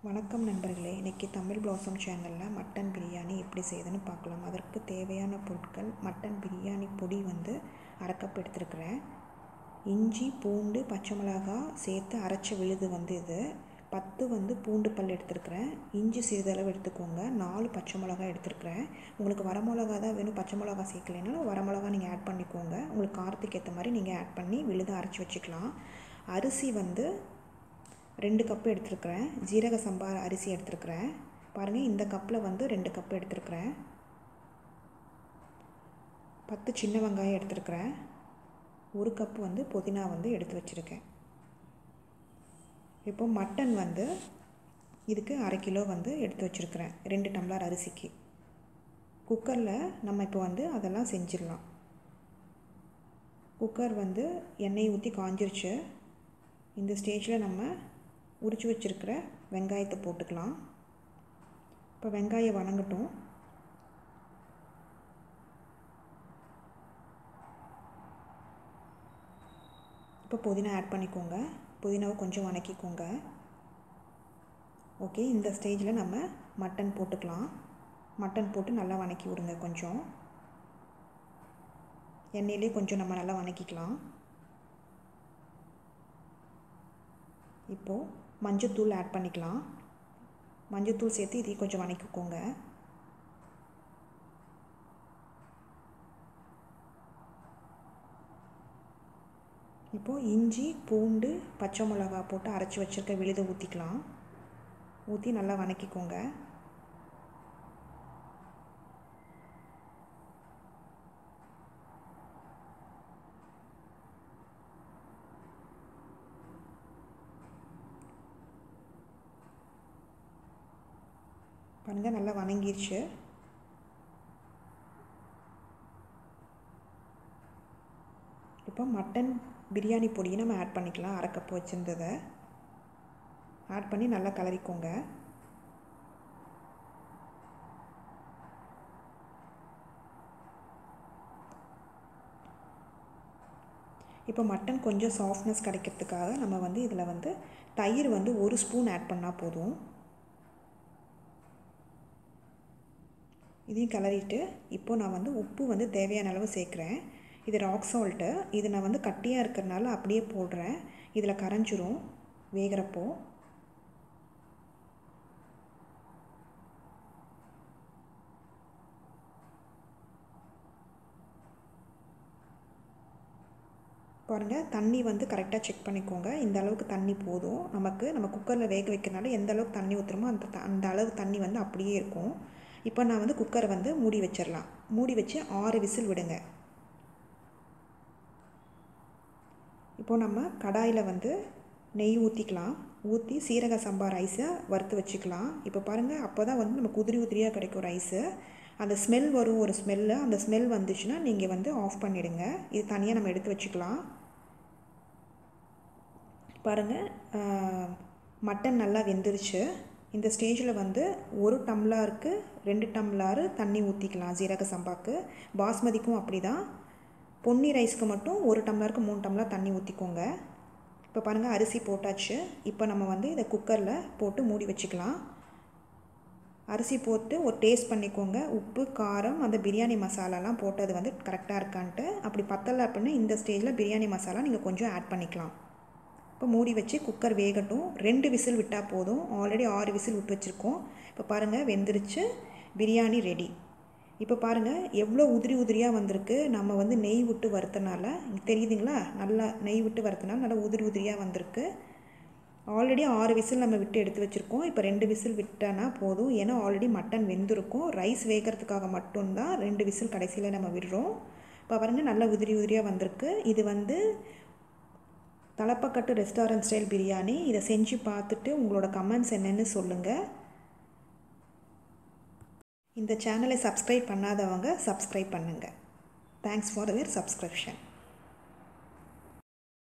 வணக்கம் நண்பர்களே, இன்றைக்கி தமிழ் ப்ளாசம் சேனலில் மட்டன் பிரியாணி எப்படி செய்யுதுன்னு பார்க்கலாம். அதற்கு தேவையான பொருட்கள்: மட்டன் பிரியாணி பொடி அரை கப் எடுத்துருக்கிறேன். இஞ்சி, பூண்டு, பச்சை மிளகாய் சேர்த்து அரைச்சி விழுது இது 10 பூண்டு பல் எடுத்துருக்கிறேன். இஞ்சி சிறிதளவு எடுத்துக்கோங்க. 4 பச்சை மிளகாய் எடுத்துருக்கிறேன். உங்களுக்கு வர மிளகா தான் வேணும், பச்சை மிளகா சேர்க்கலைனாலும் வர மிளகா நீங்கள் ஆட் பண்ணிக்கோங்க. உங்களுக்கு காரத்துக்கு ஏற்ற மாதிரி நீங்கள் ஆட் பண்ணி விழுது அரைச்சி வச்சுக்கலாம். அரிசி 2 கப் எடுத்துருக்கிறேன். ஜீரகசம்பா அரிசி எடுத்துருக்கிறேன். பாருங்கள், இந்த கப்பில் 2 கப் எடுத்துருக்கிறேன். 10 சின்ன வெங்காயம் எடுத்துருக்கிறேன். 1 கப் புதினா எடுத்து வச்சுருக்கேன். இப்போ மட்டன் இதுக்கு அரை கிலோ எடுத்து வச்சுருக்கிறேன். 2 டம்ளர் அரிசிக்கு. குக்கரில் நம்ம இப்போ அதெல்லாம் செஞ்சிடலாம். குக்கர் எண்ணெய் ஊற்றி காஞ்சிருச்சு. இந்த ஸ்டேஜில் நம்ம உரித்து வச்சுருக்கிற வெங்காயத்தை போட்டுக்கலாம். இப்போ வெங்காயம் வணங்கட்டும். இப்போ புதினா ஆட் பண்ணிக்கோங்க. புதினாவை கொஞ்சம் வணக்கிக்கோங்க. ஓகே, இந்த ஸ்டேஜில் நம்ம மட்டன் போட்டுக்கலாம். மட்டன் போட்டு நல்லா வணக்கி விடுங்க. கொஞ்சம் எண்ணெயிலே கொஞ்சம் நம்ம நல்லா வணக்கிக்கலாம். இப்போது மஞ்சத்தூள் ஆட் பண்ணிக்கலாம். மஞ்சத்தூள் சேர்த்து இதையும் கொஞ்சம் வணக்கிக்கோங்க. இப்போது இஞ்சி, பூண்டு, பச்சை மிளகா போட்டு அரைச்சி வச்சுருக்க விழுதை ஊற்றிக்கலாம். ஊற்றி நல்லா வணக்கிக்கோங்க. பாருங்கள், நல்லா வணங்கிருச்சு. இப்போ மட்டன் பிரியாணி பொடியை நம்ம ஆட் பண்ணிக்கலாம். அரை கப் வச்சுருந்ததை ஆட் பண்ணி நல்லா கலரிக்கோங்க. இப்போ மட்டன் கொஞ்சம் சாஃப்ட்னஸ் கிடைக்கிறதுக்காக நம்ம இதில் தயிர் 1 ஸ்பூன் ஆட் பண்ணால் போதும். இதையும் கிளறிட்டு இப்போ நான் உப்பு தேவையான அளவு சேர்க்குறேன். இது ராக் சால்ட்டு. இது நான் கட்டியாக இருக்கிறனால அப்படியே போடுறேன். இதில் கரைஞ்சிரும் வேகிறப்போ. பாருங்கள், தண்ணி கரெக்டாக செக் பண்ணிக்கோங்க. இந்த அளவுக்கு தண்ணி போதும் நமக்கு. நம்ம குக்கரில் வேக வைக்கிறனால எந்த அளவுக்கு தண்ணி ஊற்றுறோமோ அந்த அளவு தண்ணி அப்படியே இருக்கும். இப்போ நான் குக்கரை மூடி வச்சிடலாம். மூடி வச்சு 6 விசில் விடுங்க. இப்போது நம்ம கடாயில் நெய் ஊற்றிக்கலாம். ஊற்றி சீரகசம்பா ரைஸை வறுத்து வச்சுக்கலாம். இப்போ பாருங்கள், அப்போ தான் நமக்கு உதிரியாக கிடைக்கும் ரைஸு. அந்த ஸ்மெல் வரும், ஒரு ஸ்மெல்லு. அந்த ஸ்மெல் வந்துச்சுன்னா நீங்கள் ஆஃப் பண்ணிவிடுங்க. இது தனியாக நம்ம எடுத்து வச்சுக்கலாம். பாருங்கள், மட்டன் நல்லா வெந்துருச்சு. இந்த ஸ்டேஜில் 1 டம்ளருக்கு 2 டம்ளர் தண்ணி ஊற்றிக்கலாம். ஜீரகசம்பாக்கு, பாஸ்மதிக்கும் அப்படி தான். பொன்னி ரைஸ்க்கு மட்டும் 1 டம்ளருக்கு 3 டம்ளர் தண்ணி ஊற்றிக்கோங்க. இப்போ பாருங்கள், அரிசி போட்டாச்சு. இப்போ நம்ம இதை குக்கரில் போட்டு மூடி வச்சுக்கலாம். அரிசி போட்டு ஒரு டேஸ்ட் பண்ணிக்கோங்க. உப்பு, காரம், அந்த பிரியாணி மசாலாலாம் போட்டது கரெக்டாக இருக்கான்ட்டு. அப்படி பத்தலை அப்படின்னா இந்த ஸ்டேஜில் பிரியாணி மசாலா நீங்கள் கொஞ்சம் ஆட் பண்ணிக்கலாம். இப்போ மூடி வச்சு குக்கர் வேகட்டும். 2 விசில் விட்டால் போதும். ஆல்ரெடி 6 விசில் விட்டு வச்சுருக்கோம். இப்போ பாருங்கள், வெந்துருச்சு. பிரியாணி ரெடி. இப்போ பாருங்கள், எவ்வளோ உதிரியாக வந்திருக்கு. நம்ம நெய் விட்டு வறுத்தனால தெரியுதுங்களா? நல்லா நெய் விட்டு வறுத்தனால நல்லா உதிரியாக வந்திருக்கு. ஆல்ரெடி 6 விசில் நம்ம விட்டு எடுத்து வச்சுருக்கோம். இப்போ 2 விசில் விட்டோன்னா போதும். ஏன்னா ஆல்ரெடி மட்டன் வெந்திருக்கும். ரைஸ் வேகிறதுக்காக மட்டும்தான் 2 விசில் கடைசியில் நம்ம விடுறோம். இப்போ பாருங்கள், நல்லா உதிரியாக வந்திருக்கு. இது தலப்பக்கட்டு ரெஸ்டாரண்ட் ஸ்டைல் பிரியாணி. இதை செஞ்சு பார்த்துட்டு உங்களோட கமெண்ட்ஸ் என்னென்னு சொல்லுங்கள். இந்த சேனலை சப்ஸ்கிரைப் பண்ணாதவங்க சப்ஸ்கிரைப் பண்ணுங்கள். Thanks for your subscription.